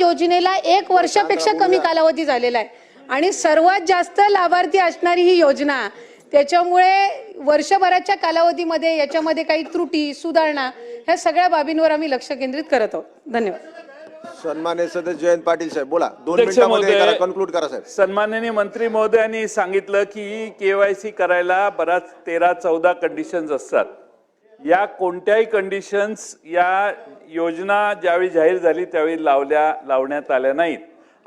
योजनेला 1 वर्षापेक्षा कमी कालावधी झालेला आहे आणि सर्वात जास्त लाभार्थी असणारी ही योजना, त्याच्यामुळे वर्षभराच्या कालावधीमध्ये याच्यामध्ये काही त्रुटी सुधारणा ह्या सगळ्या बाबींवर आम्ही लक्ष केंद्रित करत आहोत. धन्यवाद. सन्माननीय सदस्य जयंत पाटील साहेब बोला. 2 मिनिटांमध्ये कन्क्लूड करा साहेब. सन्माननीय मंत्री महोदयांनी सांगितलं की KYC करायला बराच 13-14 कंडिशन्स असतात. या कोणत्याही कंडिशन्स या योजना ज्यावेळी जाहीर झाली त्यावेळी लावण्यात आल्या नाहीत.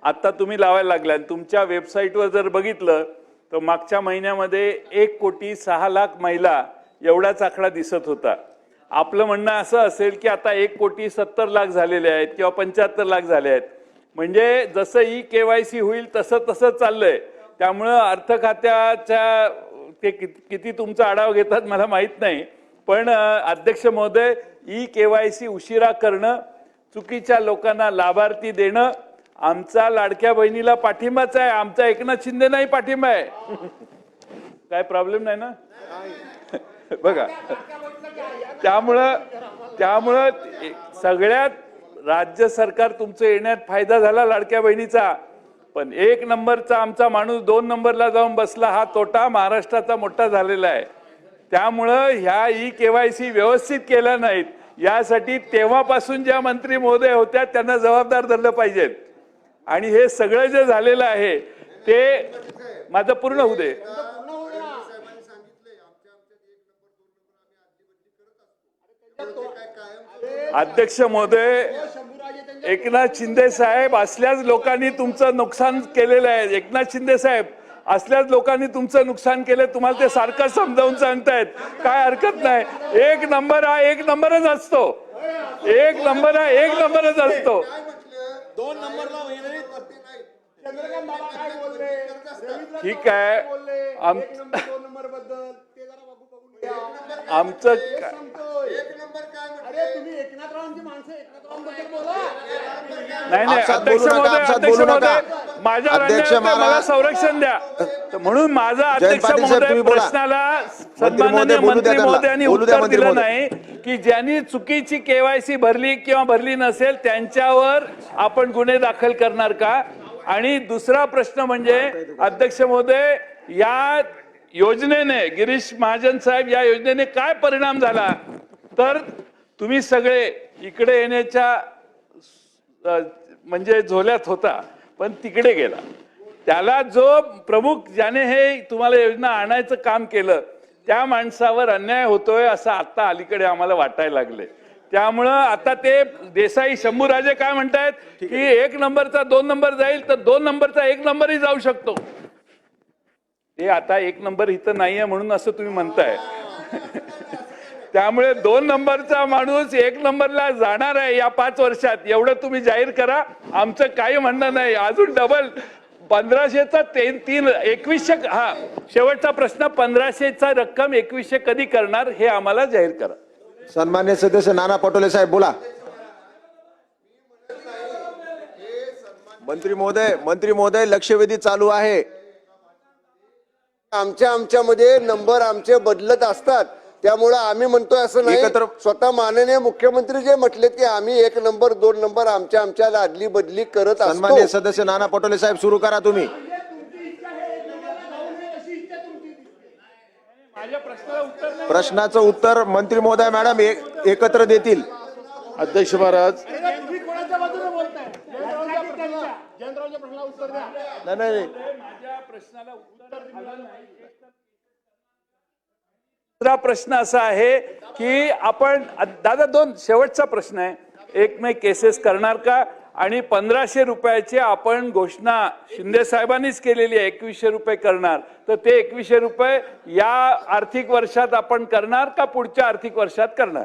आता तुम्ही लावायला लागल्या. तुमच्या वेबसाईटवर जर बघितलं तर मागच्या महिन्यामध्ये 1,06,00,000 महिला एवढाच आकडा दिसत होता. आपलं म्हणणं असं असेल की आता 1,70,00,000 झालेले आहेत किंवा 75,00,000 झाले आहेत. म्हणजे जसं KYC होईल तसं चाललंय. त्यामुळं अर्थ खात्याच्या ते किती तुमचा आढावा घेतात मला माहित नाही, पण अध्यक्ष महोदय KYC उशिरा करणं, चुकीच्या लोकांना लाभार्थी देणं आमचा लाडक्या बहिणीला पाठिंबाच आहे. आमचा एकनाथ शिंदे नाही पाठिंबा आहे. काय प्रॉब्लेम नाही ना बघा. त्यामुळं सगळ्यात राज्य सरकार तुमचं येण्यात फायदा झाला लाडक्या बहिणीचा, पण 1 नंबरचा आमचा माणूस 2 नंबरला जाऊन बसला हा तोटा महाराष्ट्राचा मोठा झालेला आहे. त्यामुळं ह्या KYC व्यवस्थित केल्या नाहीत यासाठी तेव्हापासून ज्या मंत्री महोदय होत्या त्यांना जबाबदार धरलं पाहिजेत. आणि हे सगळं जे झालेलं आहे ते माझं पूर्ण होऊ दे. अध्यक्ष महोदय एकनाथ शिंदे साहेब असल्याच लोकांनी तुमचं नुकसान केलेलं आहे. एकनाथ शिंदे साहेब असल्याच लोकांनी तुमचं नुकसान केलं. तुम्हाला ते सारखं समजावून सांगतायत, काय हरकत नाही. 1 नंबर हा 1 नंबरच असतो. 1 नंबर हा 1 नंबरच असतो. 2 नंबरला ठीक आहे. आमचं नाही अध्यक्ष महोदय माझ्या मला संरक्षण द्या. म्हणून माझा अध्यक्ष महोदय प्रश्नाला सन्माननीय मंत्री महोदयांनी उत्तर दिलं नाही की ज्यांनी चुकीची KYC भरली किंवा भरली नसेल त्यांच्यावर आपण गुन्हे दाखल करणार का. आणि दुसरा प्रश्न म्हणजे अध्यक्ष महोदय या योजनेने गिरीश महाजन साहेब या योजनेने काय परिणाम झाला तर तुम्ही सगळे इकडे येण्याच्या म्हणजे झोल्यात होता पण तिकडे गेला. त्याला जो प्रमुख ज्याने हे तुम्हाला योजना आणायचं काम केलं त्या माणसावर अन्याय होतोय असं आता अलीकडे आम्हाला वाटायला लागले. त्यामुळं आता ते देसाई शंभूराजे काय म्हणतायत की 1 नंबरचा 2 नंबर जाईल तर 2 नंबरचा 1 नंबरही जाऊ शकतो. ते आता 1 नंबर इथं नाहीये म्हणून असं तुम्ही म्हणताय. त्यामुळे 2 नंबरचा माणूस 1 नंबरला जाणार आहे या 5 वर्षात एवढं तुम्ही जाहीर करा. आमचं काही म्हणणं नाही. अजून डबल 1500चा 2100 हा शेवटचा प्रश्न 1500चा रक्कम 2100 कधी करणार हे आम्हाला जाहीर करा. सन्माननीय सदस्य नाना पटोले साहेब बोला. मंत्री महोदय लक्षवेधी चालू आहे. आमच्यामध्ये नंबर आमचे बदलत असतात. त्यामुळे आम्ही म्हणतोय असं नाही. स्वतः माननीय मुख्यमंत्री जे म्हटले की आम्ही 1 नंबर 2 नंबर आमच्या अदली बदली करत असतो. सन्माननीय सदस्य नाना पटोले साहेब सुरू करा तुम्ही. प्रश्नाचं उत्तर मंत्री महोदय मॅडम एकत्र देतील. अध्यक्ष महाराज नाही दुसरा प्रश्न असा आहे की आपण दादा 2 शेवटचा प्रश्न आहे. एक मे केसेस करणार का आणि 1500 रुपयाची आपण घोषणा शिंदे साहेबांनीच केलेली आहे 2100 रुपये करणार तर ते 2100 रुपये या आर्थिक वर्षात आपण करणार का पुढच्या आर्थिक वर्षात करणार.